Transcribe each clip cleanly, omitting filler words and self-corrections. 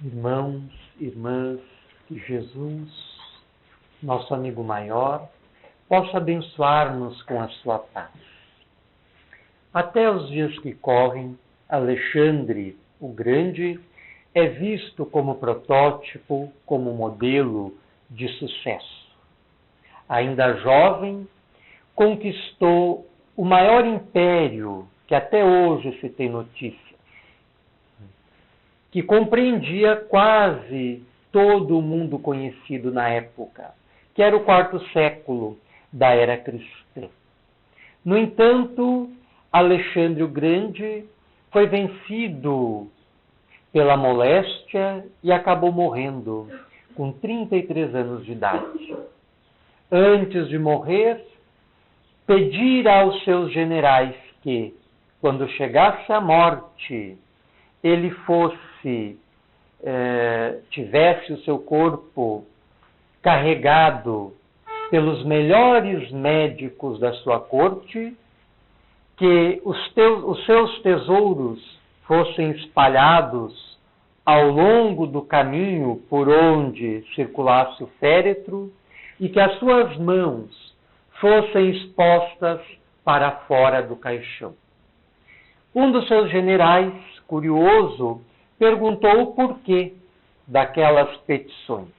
Irmãos, irmãs, que Jesus, nosso amigo maior, possa abençoar-nos com a sua paz. Até os dias que correm, Alexandre o Grande é visto como protótipo, como modelo de sucesso. Ainda jovem, conquistou o maior império que até hoje se tem notícia, que compreendia quase todo o mundo conhecido na época, que era o quarto século da era cristã. No entanto, Alexandre o Grande foi vencido pela moléstia e acabou morrendo com 33 anos de idade. Antes de morrer, pedira aos seus generais que, quando chegasse a morte, ele tivesse o seu corpo carregado pelos melhores médicos da sua corte, que os seus tesouros fossem espalhados ao longo do caminho por onde circulasse o féretro e que as suas mãos fossem expostas para fora do caixão. Um dos seus generais, curioso, perguntou o porquê daquelas petições.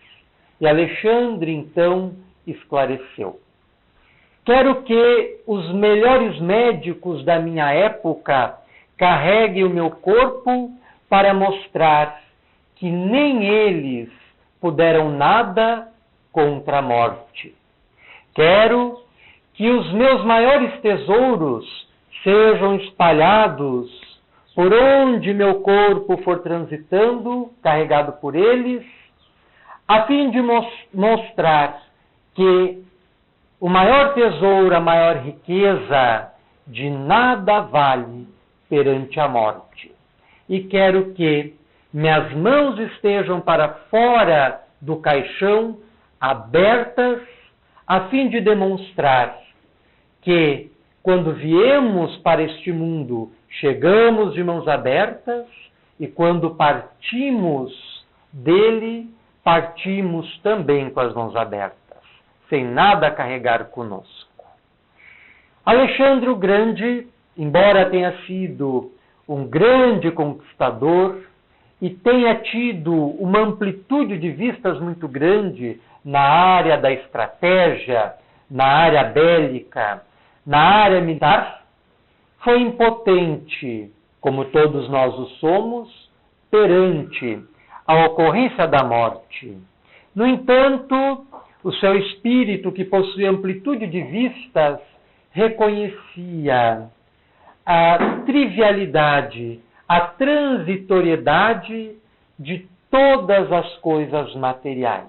E Alexandre, então, esclareceu: quero que os melhores médicos da minha época carreguem o meu corpo para mostrar que nem eles puderam nada contra a morte. Quero que os meus maiores tesouros sejam espalhados por onde meu corpo for transitando, carregado por eles, a fim de mostrar que o maior tesouro, a maior riqueza, de nada vale perante a morte. E quero que minhas mãos estejam para fora do caixão, abertas, a fim de demonstrar que, quando viemos para este mundo, chegamos de mãos abertas, e quando partimos dele, partimos também com as mãos abertas, sem nada a carregar conosco. Alexandre o Grande, embora tenha sido um grande conquistador e tenha tido uma amplitude de vistas muito grande na área da estratégia, na área bélica, na área militar, foi impotente, como todos nós o somos, perante a ocorrência da morte. No entanto, o seu espírito, que possui amplitude de vistas, reconhecia a trivialidade, a transitoriedade de todas as coisas materiais.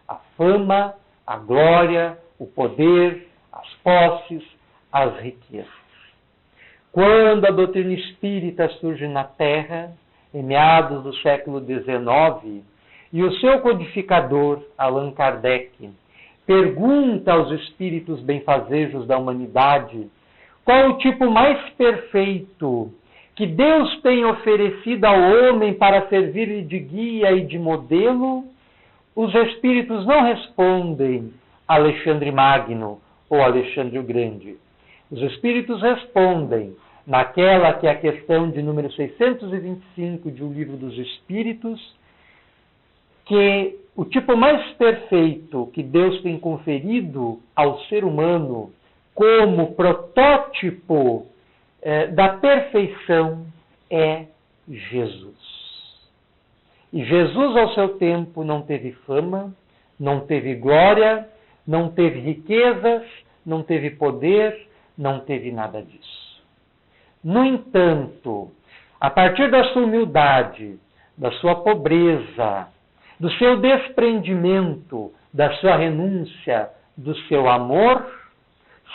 A fama, a glória, o poder, as posses, as riquezas. Quando a doutrina espírita surge na Terra, em meados do século XIX, e o seu codificador, Allan Kardec, pergunta aos espíritos benfazejos da humanidade qual o tipo mais perfeito que Deus tem oferecido ao homem para servir-lhe de guia e de modelo, os espíritos não respondem Alexandre Magno ou Alexandre o Grande. Os espíritos respondem naquela que é a questão de número 625 de O Livro dos Espíritos, que o tipo mais perfeito que Deus tem conferido ao ser humano como protótipo da perfeição é Jesus. E Jesus, ao seu tempo, não teve fama, não teve glória, não teve riquezas, não teve poder, não teve nada disso. No entanto, a partir da sua humildade, da sua pobreza, do seu desprendimento, da sua renúncia, do seu amor,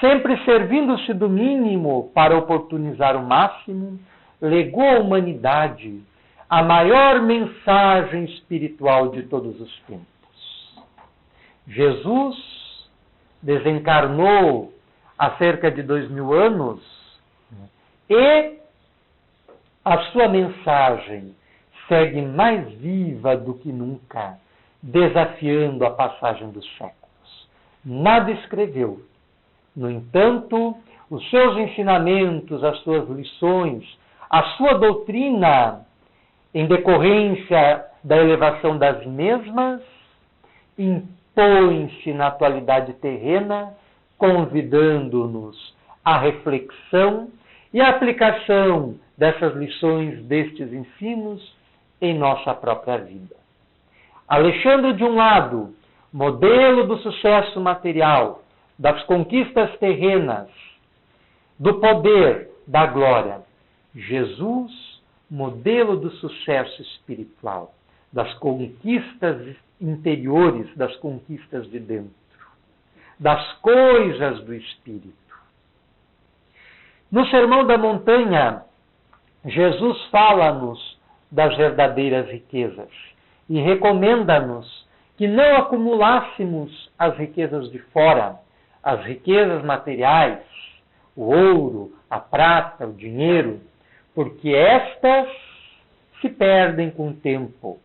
sempre servindo-se do mínimo para oportunizar o máximo, legou à humanidade a maior mensagem espiritual de todos os tempos. Jesus desencarnou há cerca de 2000 anos e a sua mensagem segue mais viva do que nunca, desafiando a passagem dos séculos. Nada escreveu. No entanto, os seus ensinamentos, as suas lições, a sua doutrina, em decorrência da elevação das mesmas, impõe-se na atualidade terrena, convidando-nos à reflexão e à aplicação dessas lições, destes ensinos, em nossa própria vida. Alexandre, de um lado, modelo do sucesso material, das conquistas terrenas, do poder, da glória. Jesus, modelo do sucesso espiritual, das conquistas interiores, das conquistas de dentro, das coisas do espírito. No Sermão da Montanha, Jesus fala-nos das verdadeiras riquezas e recomenda-nos que não acumulássemos as riquezas de fora, as riquezas materiais, o ouro, a prata, o dinheiro, porque estas se perdem com o tempo.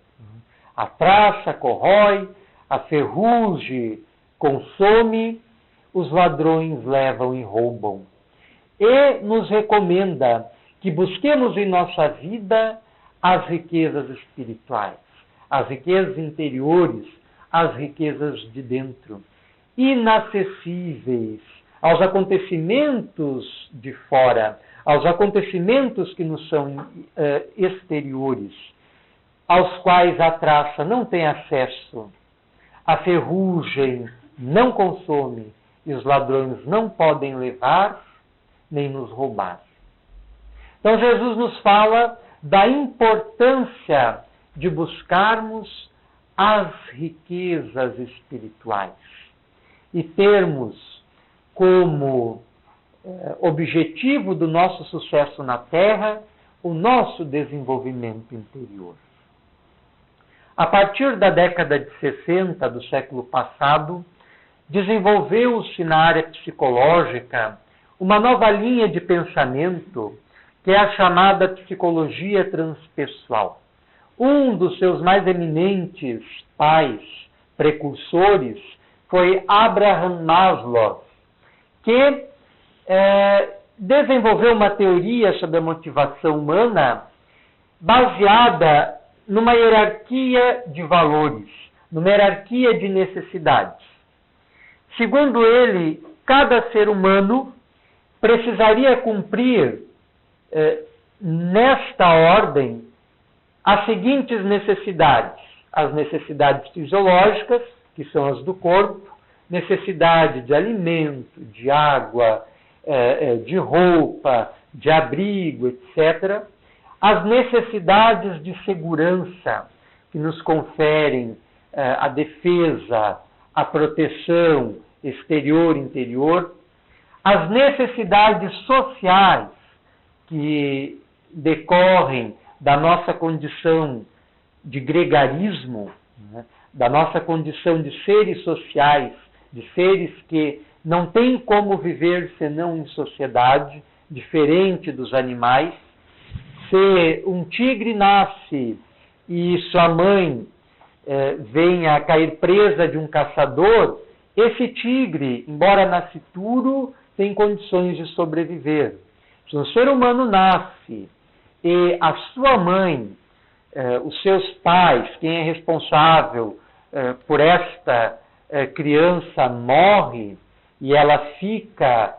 A traça corrói, a ferrugem consome, os ladrões levam e roubam. E nos recomenda que busquemos em nossa vida as riquezas espirituais, as riquezas interiores, as riquezas de dentro, inacessíveis aos acontecimentos de fora, aos acontecimentos que nos são exteriores, aos quais a traça não tem acesso, a ferrugem não consome e os ladrões não podem levar nem nos roubar. Então Jesus nos fala da importância de buscarmos as riquezas espirituais e termos como objetivo do nosso sucesso na Terra o nosso desenvolvimento interior. A partir da década de 60 do século passado, desenvolveu-se na área psicológica uma nova linha de pensamento que é a chamada psicologia transpessoal. Um dos seus mais eminentes pais, precursores, foi Abraham Maslow, que desenvolveu uma teoria sobre a motivação humana baseada numa hierarquia de valores, numa hierarquia de necessidades. Segundo ele, cada ser humano precisaria cumprir nesta ordem as seguintes necessidades: as necessidades fisiológicas, que são as do corpo, necessidade de alimento, de água, de roupa, de abrigo, etc. As necessidades de segurança, que nos conferem a defesa, a proteção exterior e interior. As necessidades sociais, que decorrem da nossa condição de gregarismo, né? Da nossa condição de seres sociais, de seres que não têm como viver senão em sociedade, diferente dos animais. Se um tigre nasce e sua mãe venha a cair presa de um caçador, esse tigre, embora nascituro, tem condições de sobreviver. Se um ser humano nasce e a sua mãe, os seus pais, quem é responsável por esta criança morre e ela fica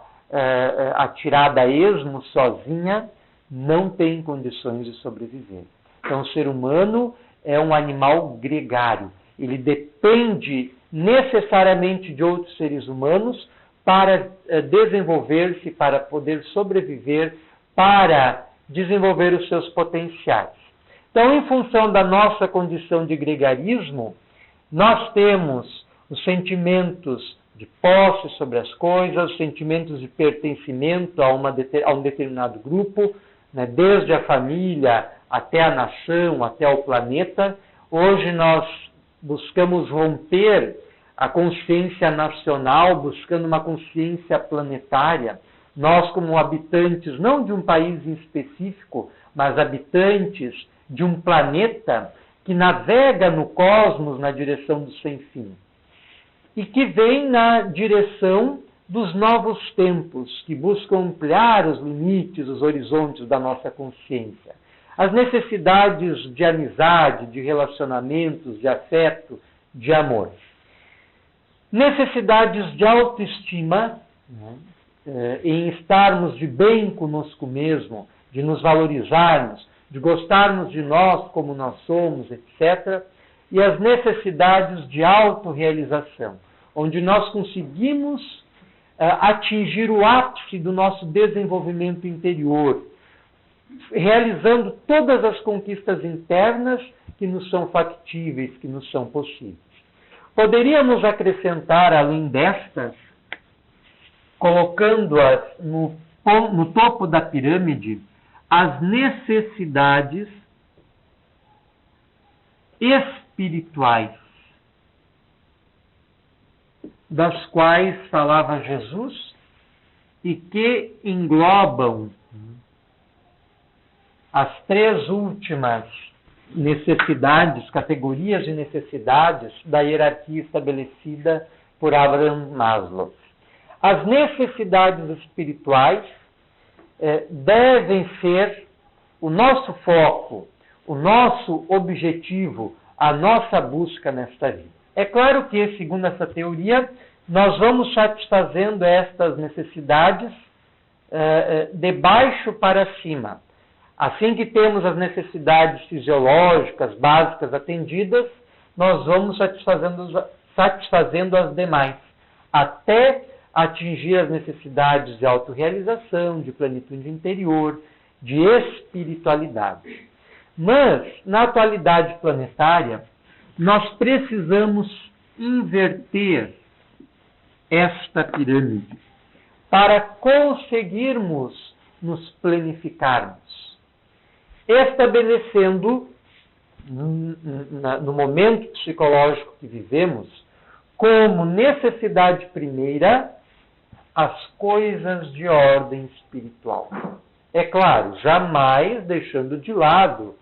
atirada a esmo, sozinha, não tem condições de sobreviver. Então, o ser humano é um animal gregário. Ele depende necessariamente de outros seres humanos para desenvolver-se, para poder sobreviver, para desenvolver os seus potenciais. Então, em função da nossa condição de gregarismo, nós temos os sentimentos de posse sobre as coisas, os sentimentos de pertencimento a um determinado grupo, né, desde a família até a nação, até o planeta. Hoje nós buscamos romper a consciência nacional, buscando uma consciência planetária. Nós, como habitantes, não de um país em específico, mas habitantes de um planeta que navega no cosmos na direção do sem fim e que vem na direção dos novos tempos, que buscam ampliar os limites, os horizontes da nossa consciência. As necessidades de amizade, de relacionamentos, de afeto, de amor. Necessidades de autoestima, em estarmos de bem conosco mesmo, de nos valorizarmos, de gostarmos de nós como nós somos, etc. E as necessidades de autorrealização, onde nós conseguimos atingir o ápice do nosso desenvolvimento interior, realizando todas as conquistas internas que nos são factíveis, que nos são possíveis. Poderíamos acrescentar, além destas, colocando-as no topo da pirâmide, as necessidades espirituais, das quais falava Jesus e que englobam as três últimas necessidades, categorias de necessidades da hierarquia estabelecida por Abraham Maslow. As necessidades espirituais devem ser o nosso foco, o nosso objetivo, a nossa busca nesta vida. É claro que, segundo essa teoria, nós vamos satisfazendo estas necessidades de baixo para cima. Assim que temos as necessidades fisiológicas básicas atendidas, nós vamos satisfazendo as demais, até atingir as necessidades de autorrealização, de plenitude interior, de espiritualidade. Mas, na atualidade planetária, nós precisamos inverter esta pirâmide para conseguirmos nos planificarmos, estabelecendo, no momento psicológico que vivemos, como necessidade primeira as coisas de ordem espiritual. É claro, jamais deixando de lado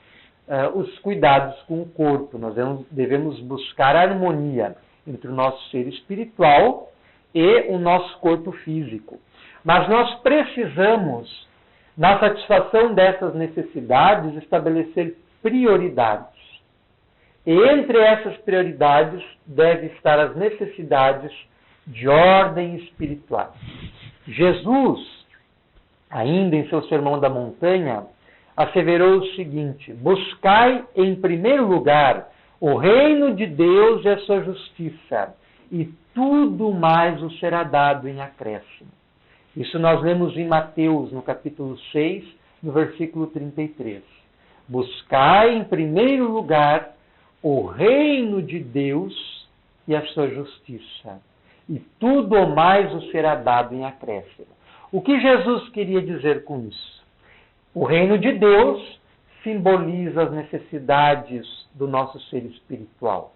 os cuidados com o corpo. Nós devemos buscar a harmonia entre o nosso ser espiritual e o nosso corpo físico. Mas nós precisamos, na satisfação dessas necessidades, estabelecer prioridades. E entre essas prioridades devem estar as necessidades de ordem espiritual. Jesus, ainda em seu Sermão da Montanha, asseverou o seguinte: buscai em primeiro lugar o reino de Deus e a sua justiça, e tudo mais vos será dado em acréscimo. Isso nós lemos em Mateus, no capítulo 6, no versículo 33. Buscai em primeiro lugar o reino de Deus e a sua justiça, e tudo o mais vos será dado em acréscimo. O que Jesus queria dizer com isso? O reino de Deus simboliza as necessidades do nosso ser espiritual,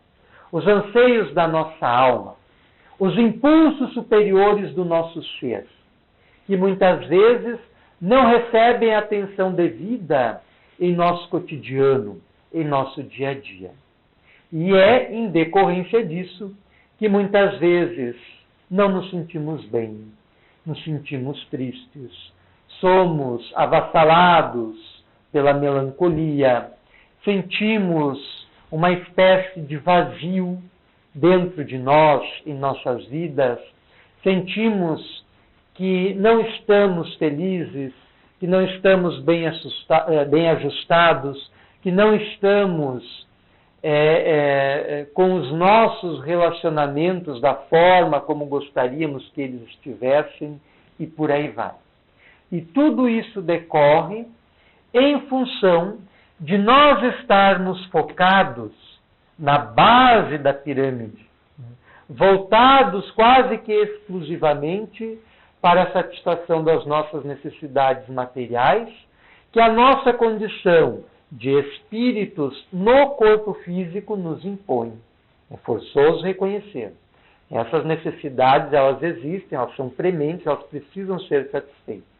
os anseios da nossa alma, os impulsos superiores do nosso ser, que muitas vezes não recebem a atenção devida em nosso cotidiano, em nosso dia a dia. E é em decorrência disso que muitas vezes não nos sentimos bem, nos sentimos tristes, somos avassalados pela melancolia, sentimos uma espécie de vazio dentro de nós, em nossas vidas, sentimos que não estamos felizes, que não estamos bem ajustados, que não estamos com os nossos relacionamentos da forma como gostaríamos que eles estivessem, e por aí vai. E tudo isso decorre em função de nós estarmos focados na base da pirâmide, voltados quase que exclusivamente para a satisfação das nossas necessidades materiais, que a nossa condição de espíritos no corpo físico nos impõe. É forçoso reconhecer. Essas necessidades, elas existem, elas são prementes, elas precisam ser satisfeitas.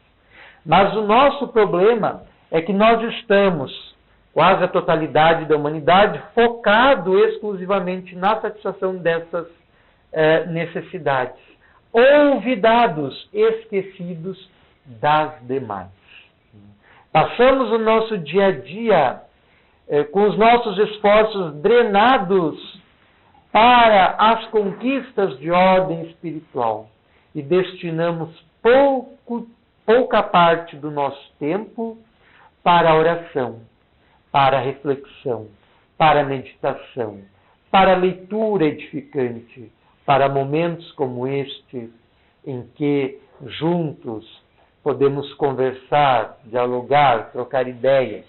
Mas o nosso problema é que nós estamos quase a totalidade da humanidade, focado exclusivamente na satisfação dessas necessidades, olvidados, esquecidos das demais. Passamos o nosso dia a dia com os nossos esforços drenados para as conquistas de ordem espiritual e destinamos pouca parte do nosso tempo para a oração, para a reflexão, para a meditação, para a leitura edificante, para momentos como este, em que juntos podemos conversar, dialogar, trocar ideias.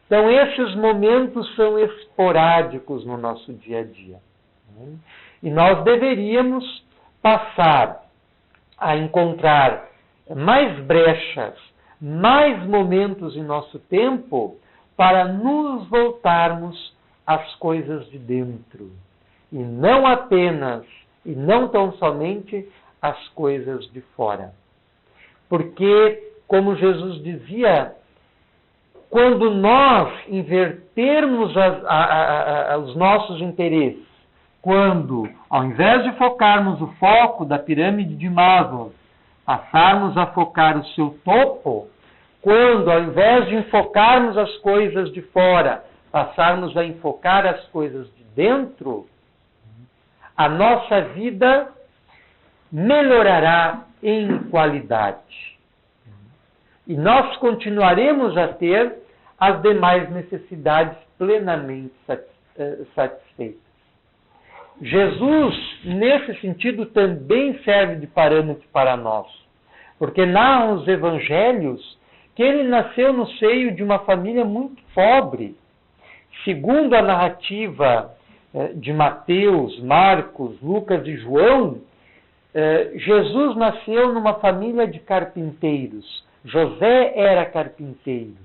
Então, esses momentos são esporádicos no nosso dia a dia. E nós deveríamos passar a encontrar mais brechas, mais momentos em nosso tempo para nos voltarmos às coisas de dentro. E não apenas, e não tão somente, às coisas de fora. Porque, como Jesus dizia, quando nós invertermos os nossos interesses, quando, ao invés de focarmos o foco da pirâmide de Maslow, passarmos a focar o seu topo, quando, ao invés de enfocarmos as coisas de fora, passarmos a enfocar as coisas de dentro, a nossa vida melhorará em qualidade. E nós continuaremos a ter as demais necessidades plenamente satisfeitas. Jesus, nesse sentido, também serve de parâmetro para nós, porque narram os evangelhos que ele nasceu no seio de uma família muito pobre. Segundo a narrativa de Mateus, Marcos, Lucas e João, Jesus nasceu numa família de carpinteiros. José era carpinteiro.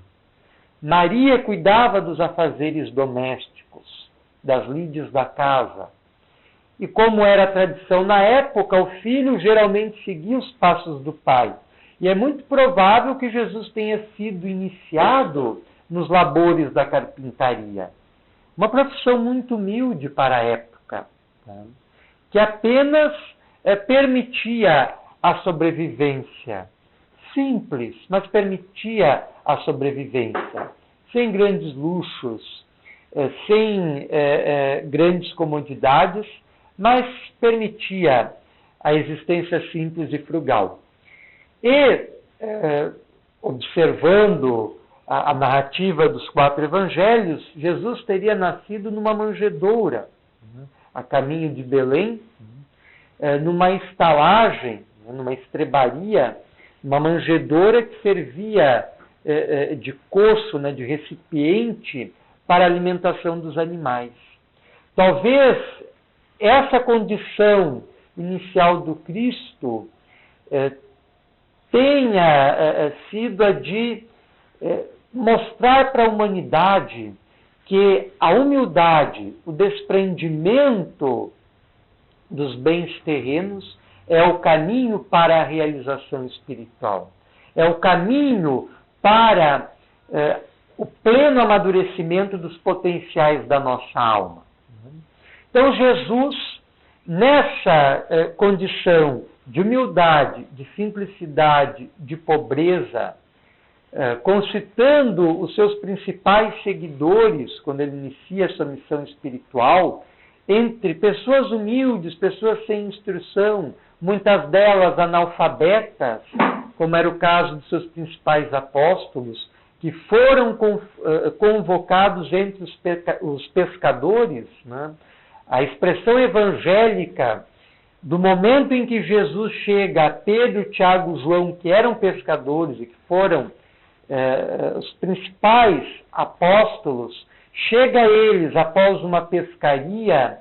Maria cuidava dos afazeres domésticos, das lides da casa. E como era a tradição na época, o filho geralmente seguia os passos do pai. E é muito provável que Jesus tenha sido iniciado nos labores da carpintaria. Uma profissão muito humilde para a época, tá? Que apenas permitia a sobrevivência. Simples, mas permitia a sobrevivência. Sem grandes luxos, sem grandes comodidades, mas permitia a existência simples e frugal. E, observando a narrativa dos 4 evangelhos, Jesus teria nascido numa manjedoura, a caminho de Belém, numa estalagem, numa estrebaria, uma manjedoura que servia de coço, de recipiente para a alimentação dos animais. Talvez essa condição inicial do Cristo tenha sido a de mostrar para a humanidade que a humildade, o desprendimento dos bens terrenos é o caminho para a realização espiritual. É o caminho para o pleno amadurecimento dos potenciais da nossa alma. Então, Jesus, nessa condição de humildade, de simplicidade, de pobreza, concitando os seus principais seguidores, quando ele inicia a sua missão espiritual, entre pessoas humildes, pessoas sem instrução, muitas delas analfabetas, como era o caso de seus principais apóstolos, que foram convocados entre os pescadores, né? A expressão evangélica do momento em que Jesus chega a Pedro, Tiago e João, que eram pescadores e que foram os principais apóstolos, chega a eles após uma pescaria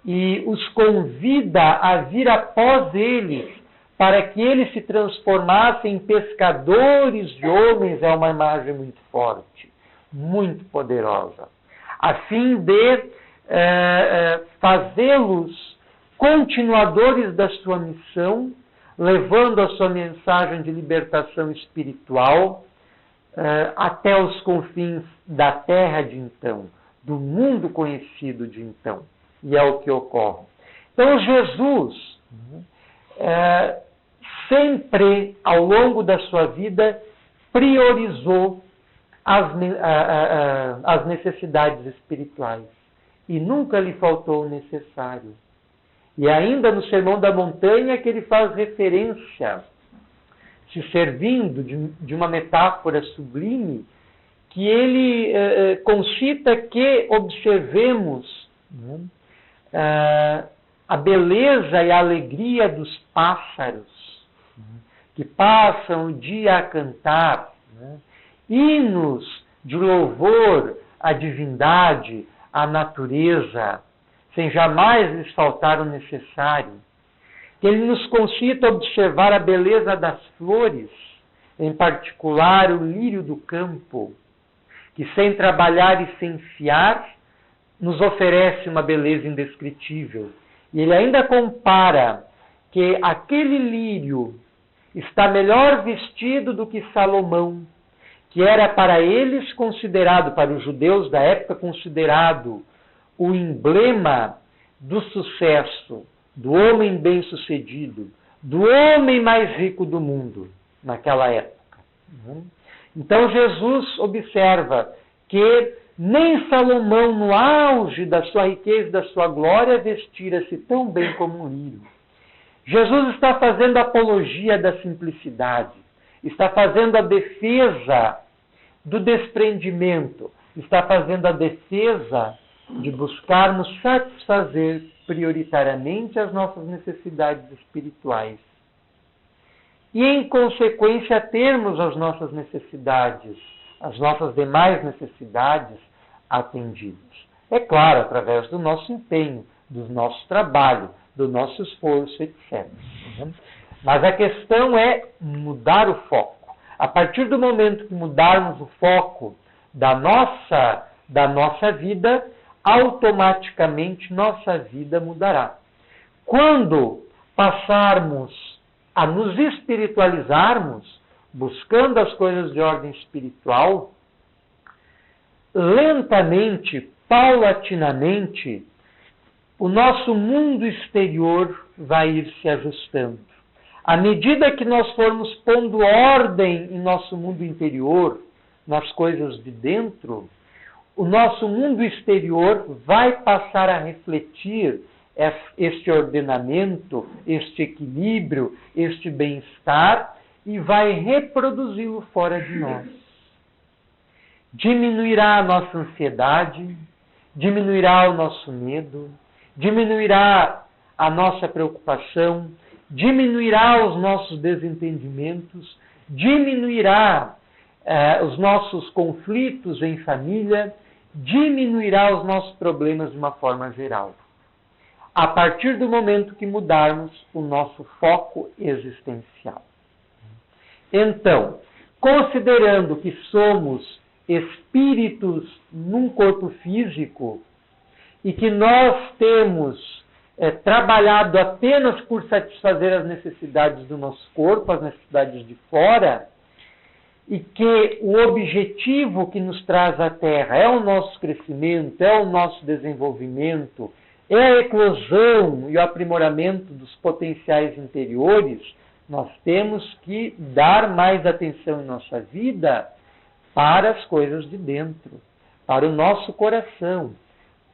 e os convida a vir após eles para que eles se transformassem em pescadores de homens, é uma imagem muito forte, muito poderosa, a fim de fazê-los continuadores da sua missão, levando a sua mensagem de libertação espiritual até os confins da terra de então, do mundo conhecido de então. E é o que ocorre. Então, Jesus sempre, ao longo da sua vida, priorizou as necessidades espirituais. E nunca lhe faltou o necessário. E ainda no Sermão da Montanha que ele faz referência, se servindo de uma metáfora sublime, que ele concita que observemos a beleza e a alegria dos pássaros, que passam o dia a cantar, hinos de louvor à divindade, à natureza, sem jamais lhes faltar o necessário. Ele nos concita a observar a beleza das flores, em particular o lírio do campo, que sem trabalhar e sem fiar, nos oferece uma beleza indescritível. E ele ainda compara que aquele lírio está melhor vestido do que Salomão, que era para eles considerado, para os judeus da época, considerado o emblema do sucesso, do homem bem-sucedido, do homem mais rico do mundo naquela época. Então Jesus observa que nem Salomão, no auge da sua riqueza e da sua glória, vestira-se tão bem como um lírio. Jesus está fazendo apologia da simplicidade, está fazendo a defesa do desprendimento, está fazendo a defesa de buscarmos satisfazer prioritariamente as nossas necessidades espirituais. E, em consequência, termos as nossas necessidades, as nossas demais necessidades atendidas. É claro, através do nosso empenho, do nosso trabalho, do nosso esforço, etc. Mas a questão é mudar o foco. A partir do momento que mudarmos o foco da nossa vida, automaticamente nossa vida mudará. Quando passarmos a nos espiritualizarmos, buscando as coisas de ordem espiritual, lentamente, paulatinamente, o nosso mundo exterior vai ir se ajustando. À medida que nós formos pondo ordem em nosso mundo interior, nas coisas de dentro, o nosso mundo exterior vai passar a refletir este ordenamento, este equilíbrio, este bem-estar e vai reproduzi-lo fora de nós. Diminuirá a nossa ansiedade, diminuirá o nosso medo, diminuirá a nossa preocupação, diminuirá os nossos desentendimentos, diminuirá os nossos conflitos em família, diminuirá os nossos problemas de uma forma geral. A partir do momento que mudarmos o nosso foco existencial. Então, considerando que somos espíritos num corpo físico e que nós temos trabalhado apenas por satisfazer as necessidades do nosso corpo, as necessidades de fora, e que o objetivo que nos traz à Terra é o nosso crescimento, é o nosso desenvolvimento, é a eclosão e o aprimoramento dos potenciais interiores, nós temos que dar mais atenção em nossa vida para as coisas de dentro, para o nosso coração,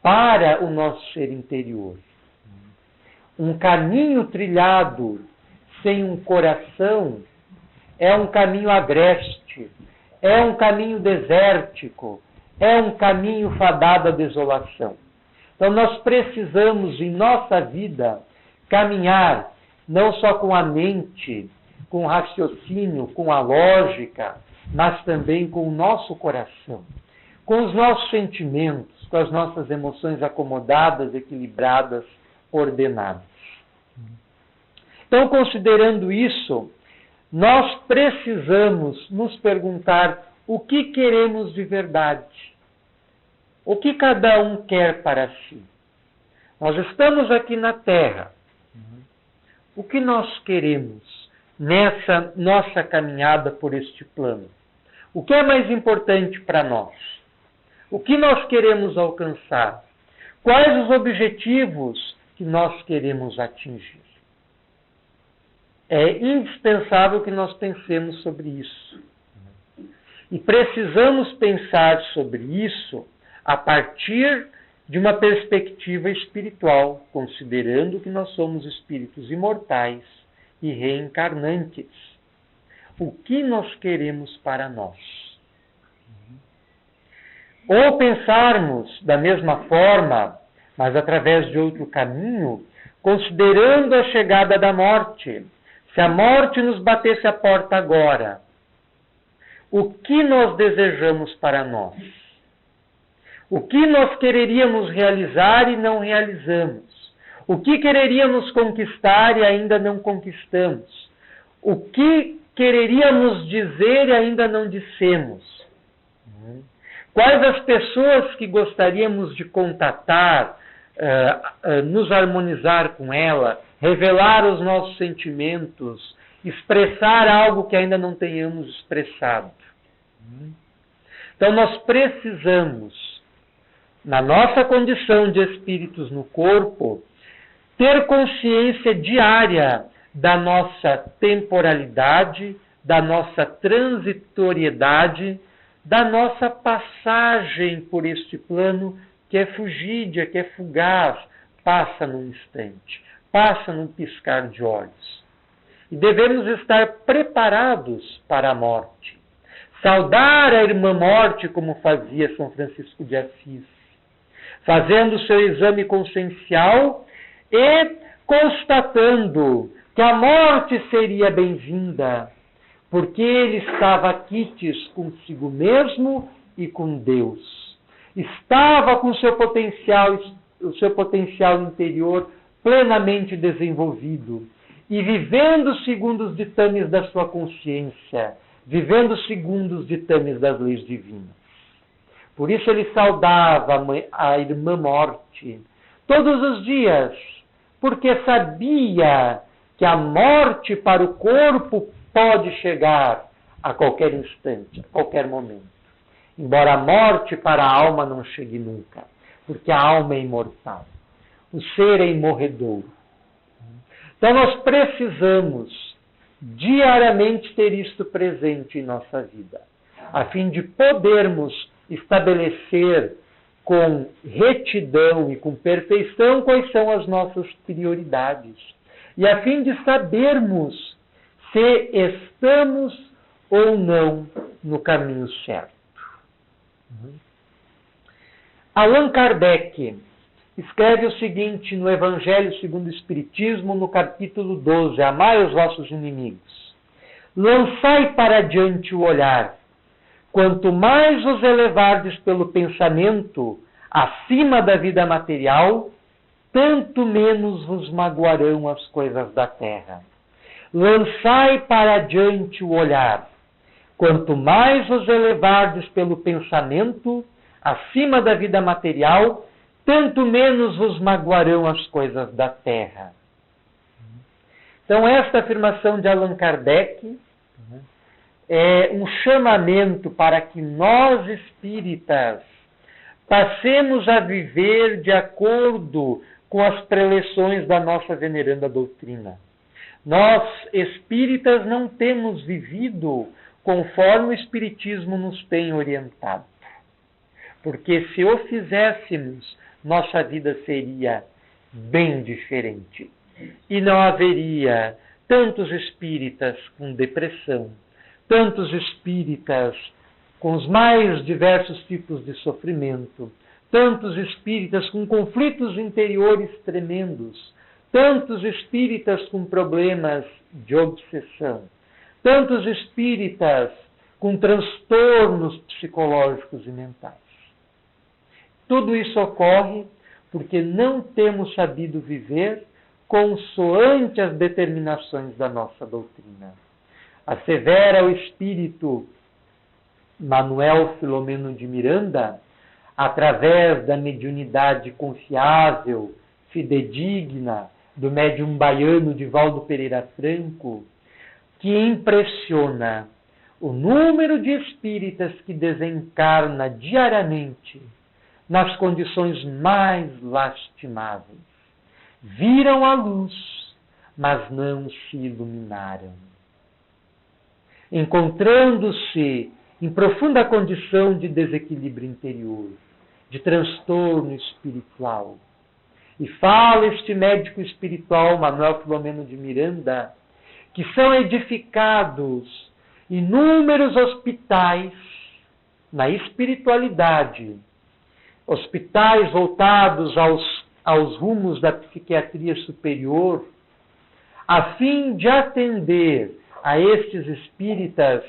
para o nosso ser interior. Um caminho trilhado sem um coração é um caminho agreste, é um caminho desértico, é um caminho fadado à desolação. Então nós precisamos em nossa vida caminhar não só com a mente, com o raciocínio, com a lógica, mas também com o nosso coração, com os nossos sentimentos, com as nossas emoções acomodadas, equilibradas, ordenadas. Então, considerando isso, nós precisamos nos perguntar o que queremos de verdade. O que cada um quer para si. Nós estamos aqui na Terra. O que nós queremos nessa nossa caminhada por este plano? O que é mais importante para nós? O que nós queremos alcançar? Quais os objetivos que nós queremos atingir? É indispensável que nós pensemos sobre isso. E precisamos pensar sobre isso a partir de uma perspectiva espiritual, considerando que nós somos espíritos imortais e reencarnantes. O que nós queremos para nós? Ou pensarmos da mesma forma, mas através de outro caminho, considerando a chegada da morte. Se a morte nos batesse a porta agora, o que nós desejamos para nós? O que nós quereríamos realizar e não realizamos? O que quereríamos conquistar e ainda não conquistamos? O que quereríamos dizer e ainda não dissemos? Quais as pessoas que gostaríamos de contatar, nos harmonizar com ela, revelar os nossos sentimentos, expressar algo que ainda não tenhamos expressado? Então nós precisamos, na nossa condição de espíritos no corpo, ter consciência diária da nossa temporalidade, da nossa transitoriedade, da nossa passagem por este plano que é fugídia, que é fugaz, passa num instante, passa num piscar de olhos. E devemos estar preparados para a morte. Saudar a irmã morte como fazia São Francisco de Assis, fazendo o seu exame consciencial e constatando que a morte seria bem-vinda, porque ele estava quites consigo mesmo e com Deus. Estava com o seu potencial interior plenamente desenvolvido e vivendo segundo os ditames da sua consciência, vivendo segundo os ditames das leis divinas. Por isso ele saudava a irmã morte todos os dias, porque sabia que a morte para o corpo pode chegar a qualquer instante, a qualquer momento. Embora a morte para a alma não chegue nunca, porque a alma é imortal. O ser é imorredouro. Então nós precisamos diariamente ter isto presente em nossa vida, a fim de podermos estabelecer com retidão e com perfeição quais são as nossas prioridades. E a fim de sabermos se estamos ou não no caminho certo. Allan Kardec escreve o seguinte no Evangelho segundo o Espiritismo, no capítulo 12, Amai os vossos inimigos. Lançai para diante o olhar. Quanto mais vos elevardes pelo pensamento acima da vida material, tanto menos vos magoarão as coisas da terra. Lançai para diante o olhar. Quanto mais vos elevardes pelo pensamento acima da vida material, tanto menos vos magoarão as coisas da terra. Então, esta afirmação de Allan Kardec é um chamamento para que nós, espíritas, passemos a viver de acordo com as preleções da nossa veneranda doutrina. Nós, espíritas, não temos vivido conforme o Espiritismo nos tem orientado. Porque se o fizéssemos, nossa vida seria bem diferente. E não haveria tantos espíritas com depressão, tantos espíritas com os mais diversos tipos de sofrimento, tantos espíritas com conflitos interiores tremendos, tantos espíritas com problemas de obsessão, tantos espíritas com transtornos psicológicos e mentais. Tudo isso ocorre porque não temos sabido viver consoante as determinações da nossa doutrina. Assevera o espírito Manuel Filomeno de Miranda, através da mediunidade confiável, fidedigna, do médium baiano Divaldo Pereira Franco, que impressiona o número de espíritas que desencarna diariamente nas condições mais lastimáveis. Viram a luz, mas não se iluminaram. Encontrando-se em profunda condição de desequilíbrio interior, de transtorno espiritual. E fala este médico espiritual, Manuel Filomeno de Miranda, que são edificados inúmeros hospitais na espiritualidade, hospitais voltados aos rumos da psiquiatria superior, a fim de atender a estes espíritas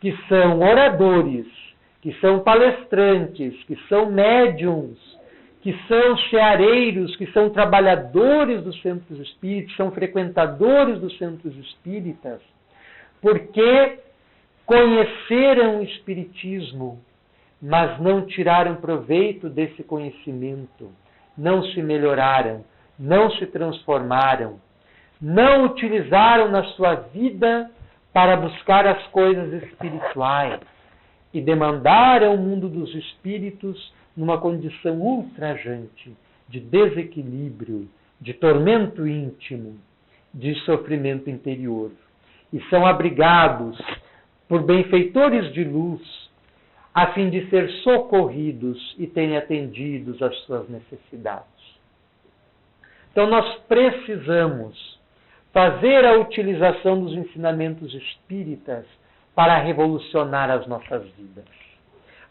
que são oradores, que são palestrantes, que são médiums, que são ceareiros, que são trabalhadores dos centros espíritas, são frequentadores dos centros espíritas, porque conheceram o espiritismo, mas não tiraram proveito desse conhecimento, não se melhoraram, não se transformaram, não utilizaram na sua vida para buscar as coisas espirituais e demandaram o mundo dos espíritos numa condição ultrajante, de desequilíbrio, de tormento íntimo, de sofrimento interior. E são abrigados por benfeitores de luz, a fim de ser socorridos e terem atendidos às suas necessidades. Então nós precisamos fazer a utilização dos ensinamentos espíritas para revolucionar as nossas vidas.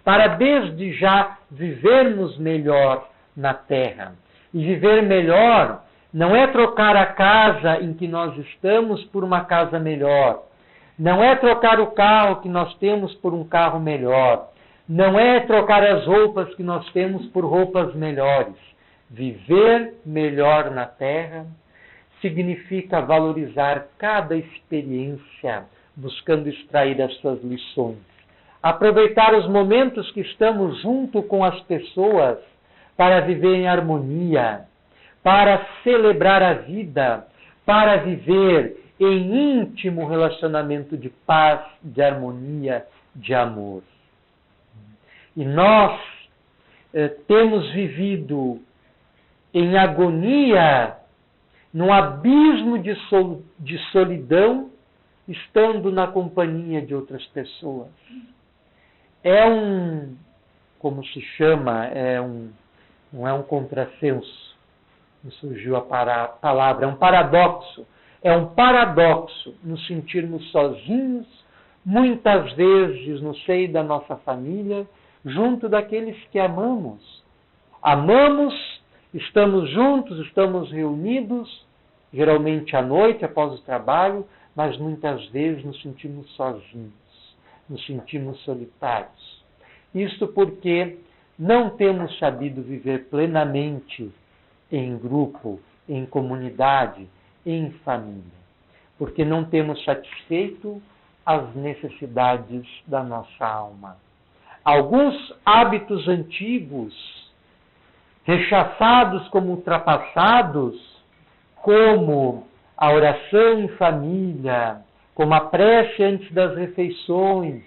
Para desde já vivermos melhor na Terra. E viver melhor não é trocar a casa em que nós estamos por uma casa melhor. Não é trocar o carro que nós temos por um carro melhor. Não é trocar as roupas que nós temos por roupas melhores. Viver melhor na Terra significa valorizar cada experiência, buscando extrair as suas lições. Aproveitar os momentos que estamos junto com as pessoas para viver em harmonia, para celebrar a vida, para viver em íntimo relacionamento de paz, de harmonia, de amor. E nós temos vivido em agonia, num abismo de solidão, estando na companhia de outras pessoas. Como se chama, não é um contrassenso, me surgiu a palavra, é um paradoxo. É um paradoxo nos sentirmos sozinhos, muitas vezes no seio da nossa família, junto daqueles que amamos. Amamos, estamos juntos, estamos reunidos, geralmente à noite, após o trabalho, mas muitas vezes nos sentimos sozinhos, nos sentimos solitários. Isto porque não temos sabido viver plenamente em grupo, em comunidade, em família, porque não temos satisfeito as necessidades da nossa alma. Alguns hábitos antigos, rechaçados como ultrapassados, como a oração em família, como a prece antes das refeições,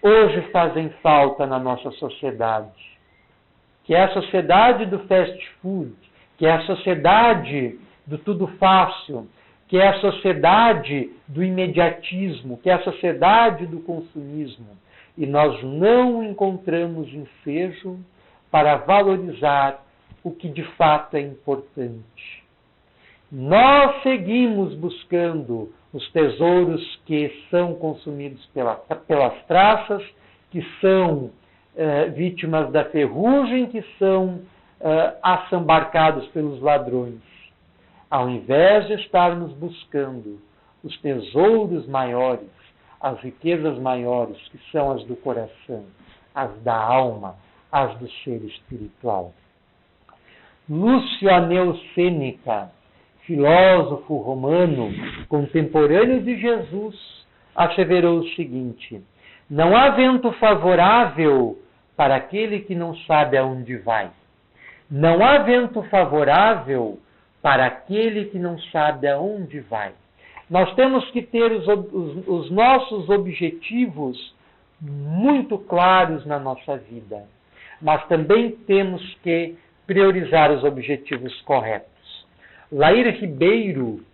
hoje fazem falta na nossa sociedade, que é a sociedade do fast food, que é a sociedade do tudo fácil, que é a sociedade do imediatismo, que é a sociedade do consumismo. E nós não encontramos ensejo para valorizar o que de fato é importante. Nós seguimos buscando os tesouros que são consumidos pelas traças, que são vítimas da ferrugem, que são assambarcados pelos ladrões. Ao invés de estarmos buscando os tesouros maiores, as riquezas maiores, que são as do coração, as da alma, as do ser espiritual. Lúcio Aneu Sêneca, filósofo romano, contemporâneo de Jesus, asseverou o seguinte: não há vento favorável para aquele que não sabe aonde vai. Não há vento favorável para aquele que não sabe aonde vai. Nós temos que ter os nossos objetivos muito claros na nossa vida, mas também temos que priorizar os objetivos corretos. Laíra Ribeiro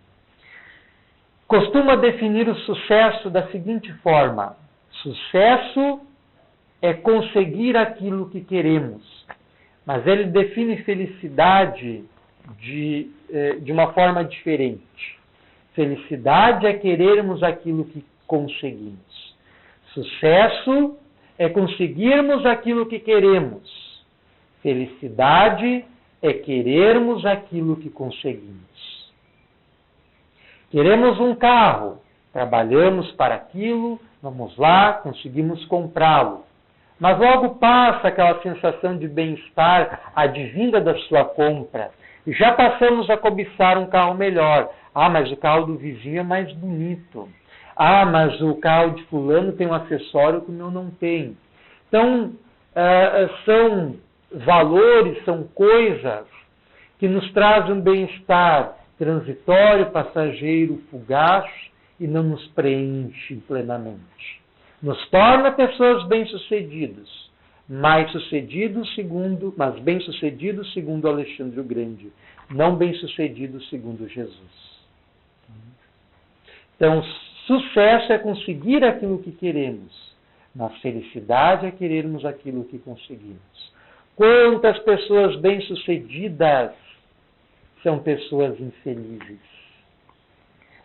costuma definir o sucesso da seguinte forma: sucesso é conseguir aquilo que queremos, mas ele define felicidade de uma forma diferente. Felicidade é querermos aquilo que conseguimos. Sucesso é conseguirmos aquilo que queremos. Felicidade é querermos aquilo que conseguimos. Queremos um carro, trabalhamos para aquilo, vamos lá, conseguimos comprá-lo. Mas logo passa aquela sensação de bem-estar advinda da sua compra. E já passamos a cobiçar um carro melhor. Ah, mas o carro do vizinho é mais bonito. Ah, mas o carro de fulano tem um acessório que o meu não tem. Então, são valores, são coisas que nos trazem um bem-estar transitório, passageiro, fugaz e não nos preenche plenamente. Nos torna pessoas bem-sucedidos, mas bem-sucedidos segundo Alexandre o Grande, não bem-sucedidos segundo Jesus. Então, sucesso é conseguir aquilo que queremos, mas felicidade é querermos aquilo que conseguimos. Quantas pessoas bem-sucedidas são pessoas infelizes?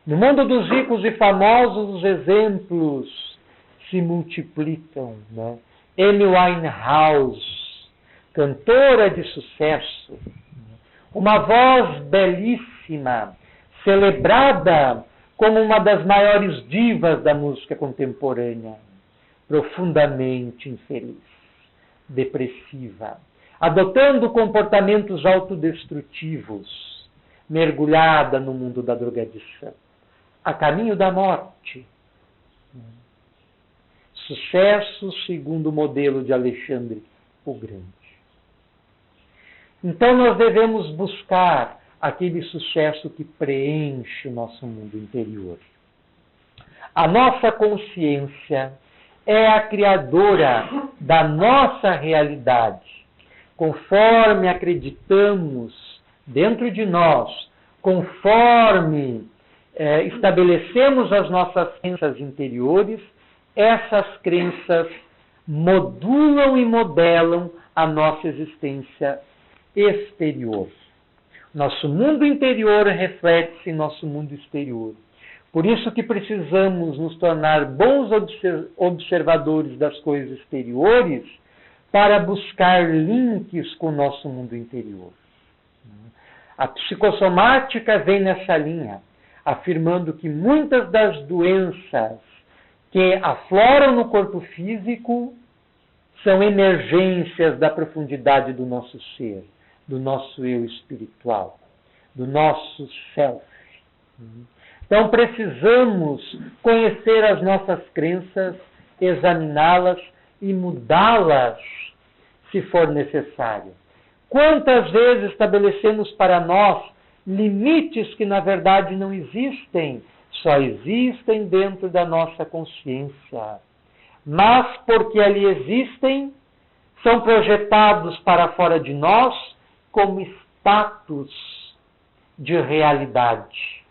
No mundo dos ricos e famosos, os exemplos se multiplicam, né? Amy Winehouse, cantora de sucesso, uma voz belíssima, celebrada como uma das maiores divas da música contemporânea, profundamente infeliz, depressiva, adotando comportamentos autodestrutivos, mergulhada no mundo da drogadição, a caminho da morte. Sucesso segundo o modelo de Alexandre o Grande. Então nós devemos buscar aquele sucesso que preenche o nosso mundo interior. A nossa consciência é a criadora da nossa realidade. Conforme acreditamos dentro de nós, conforme estabelecemos as nossas crenças interiores, essas crenças modulam e modelam a nossa existência exterior. Nosso mundo interior reflete-se em nosso mundo exterior. Por isso que precisamos nos tornar bons observadores das coisas exteriores para buscar links com o nosso mundo interior. A psicossomática vem nessa linha, afirmando que muitas das doenças que afloram no corpo físico são emergências da profundidade do nosso ser, do nosso eu espiritual, do nosso self. Então precisamos conhecer as nossas crenças, examiná-las e mudá-las se for necessário. Quantas vezes estabelecemos para nós limites que na verdade não existem, só existem dentro da nossa consciência. Mas porque ali existem, são projetados para fora de nós como status de realidade.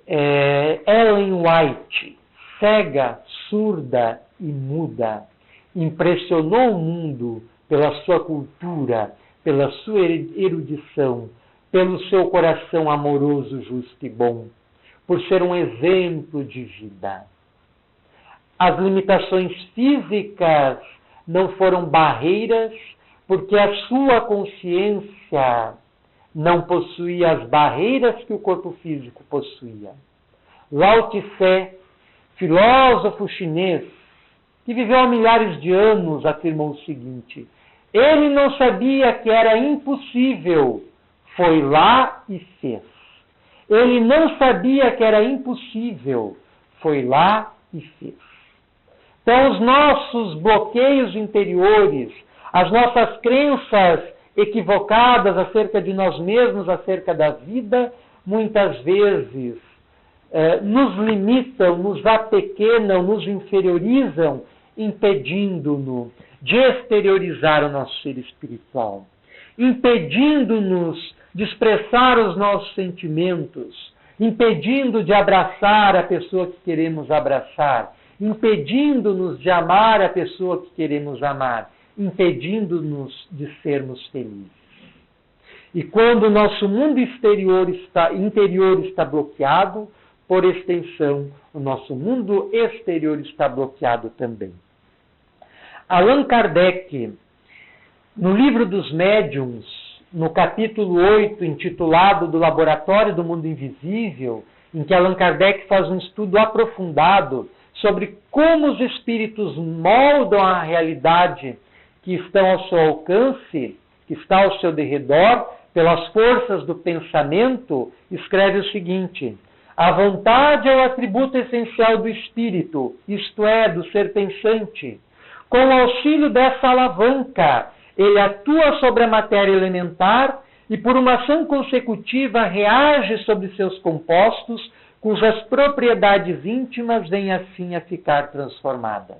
Ellen White, cega, surda e muda, impressionou o mundo pela sua cultura, pela sua erudição, pelo seu coração amoroso, justo e bom, por ser um exemplo de vida. As limitações físicas não foram barreiras, porque a sua consciência não possuía as barreiras que o corpo físico possuía. Lao Tse, filósofo chinês, que viveu há milhares de anos, afirmou o seguinte: ele não sabia que era impossível, foi lá e fez. Ele não sabia que era impossível, foi lá e fez. Então, os nossos bloqueios interiores, as nossas crenças equivocadas acerca de nós mesmos, acerca da vida, muitas vezes nos limitam, nos apequenam, nos inferiorizam, impedindo-nos de exteriorizar o nosso ser espiritual, impedindo-nos de expressar os nossos sentimentos, impedindo de abraçar a pessoa que queremos abraçar, impedindo-nos de amar a pessoa que queremos amar, impedindo-nos de sermos felizes. E quando o nosso mundo interior está bloqueado, por extensão, o nosso mundo exterior está bloqueado também. Allan Kardec, no livro dos Médiuns, no capítulo 8, intitulado Do Laboratório do Mundo Invisível, em que Allan Kardec faz um estudo aprofundado sobre como os espíritos moldam a realidade que estão ao seu alcance, que está ao seu derredor, pelas forças do pensamento, escreve o seguinte: a vontade é o atributo essencial do espírito, isto é, do ser pensante. Com o auxílio dessa alavanca, ele atua sobre a matéria elementar e, por uma ação consecutiva, reage sobre seus compostos, cujas propriedades íntimas vêm assim a ficar transformadas.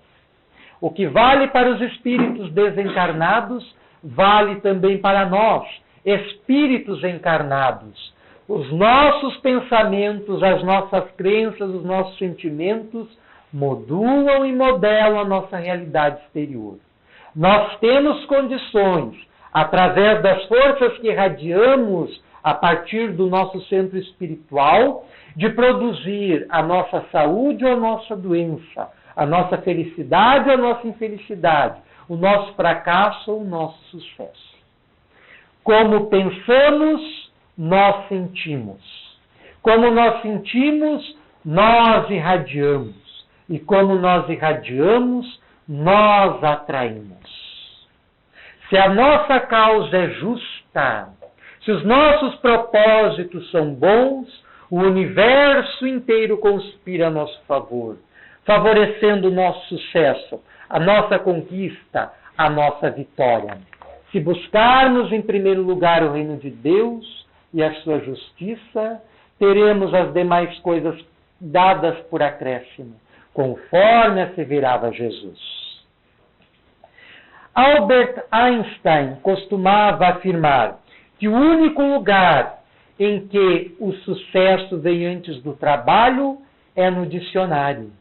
O que vale para os espíritos desencarnados, vale também para nós, espíritos encarnados. Os nossos pensamentos, as nossas crenças, os nossos sentimentos modulam e modelam a nossa realidade exterior. Nós temos condições, através das forças que irradiamos a partir do nosso centro espiritual, de produzir a nossa saúde ou a nossa doença, a nossa felicidade ou a nossa infelicidade, o nosso fracasso ou o nosso sucesso. Como pensamos, nós sentimos. Como nós sentimos, nós irradiamos. E como nós irradiamos, nós atraímos. Se a nossa causa é justa, se os nossos propósitos são bons, o universo inteiro conspira a nosso favor, favorecendo o nosso sucesso, a nossa conquista, a nossa vitória. Se buscarmos em primeiro lugar o reino de Deus e a sua justiça, teremos as demais coisas dadas por acréscimo, conforme asseverava Jesus. Albert Einstein costumava afirmar que o único lugar em que o sucesso vem antes do trabalho é no dicionário.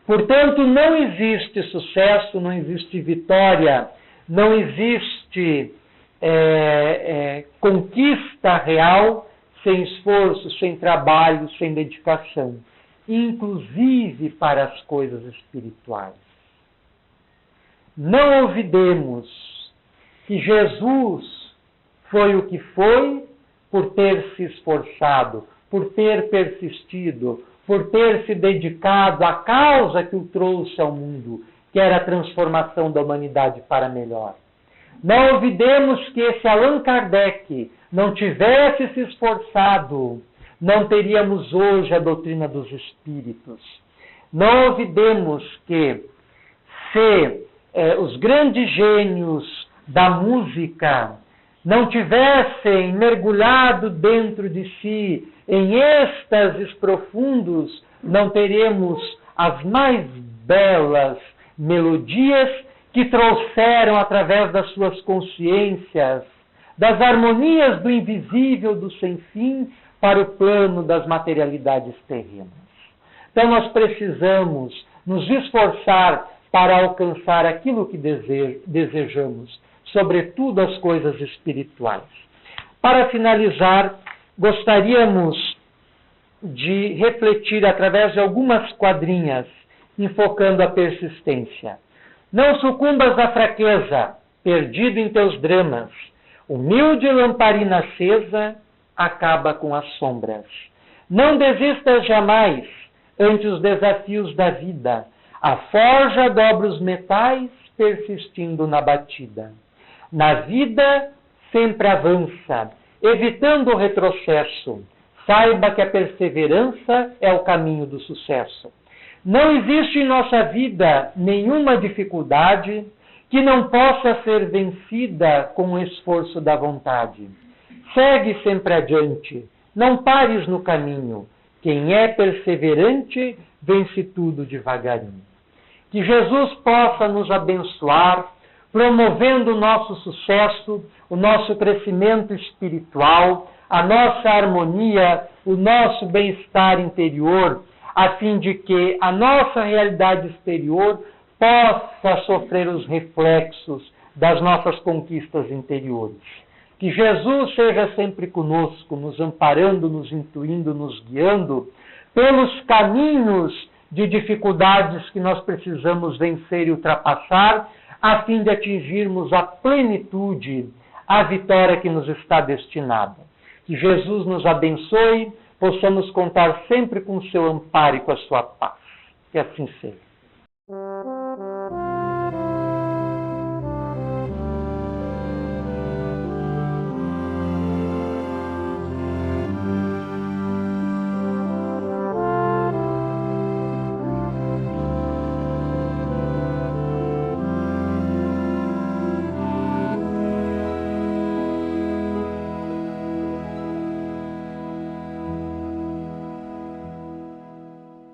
Portanto, não existe sucesso, não existe vitória, não existe conquista real sem esforço, sem trabalho, sem dedicação, inclusive para as coisas espirituais. Não olvidemos que Jesus foi o que foi por ter se esforçado, por ter persistido, por ter se dedicado à causa que o trouxe ao mundo, que era a transformação da humanidade para melhor. Não olvidemos que se Allan Kardec não tivesse se esforçado, não teríamos hoje a doutrina dos espíritos. Não olvidemos que se os grandes gênios da música não tivessem mergulhado dentro de si em êxtases profundos, não teremos as mais belas melodias que trouxeram através das suas consciências, das harmonias do invisível, do sem fim, para o plano das materialidades terrenas. Então nós precisamos nos esforçar para alcançar aquilo que desejamos, sobretudo as coisas espirituais. Para finalizar, gostaríamos de refletir através de algumas quadrinhas, enfocando a persistência. Não sucumbas à fraqueza, perdido em teus dramas. Humilde lamparina acesa acaba com as sombras. Não desistas jamais ante os desafios da vida. A forja dobra os metais, persistindo na batida. Na vida, sempre avança, evitando o retrocesso. Saiba que a perseverança é o caminho do sucesso. Não existe em nossa vida nenhuma dificuldade que não possa ser vencida com o esforço da vontade. Segue sempre adiante, Não pares no caminho. Quem é perseverante, vence tudo devagarinho. Que Jesus possa nos abençoar, promovendo o nosso sucesso, o nosso crescimento espiritual, a nossa harmonia, o nosso bem-estar interior, a fim de que a nossa realidade exterior possa sofrer os reflexos das nossas conquistas interiores. Que Jesus seja sempre conosco, nos amparando, nos intuindo, nos guiando pelos caminhos de dificuldades que nós precisamos vencer e ultrapassar, a fim de atingirmos a plenitude, a vitória que nos está destinada. Que Jesus nos abençoe, possamos contar sempre com o seu amparo e com a sua paz. Que assim seja.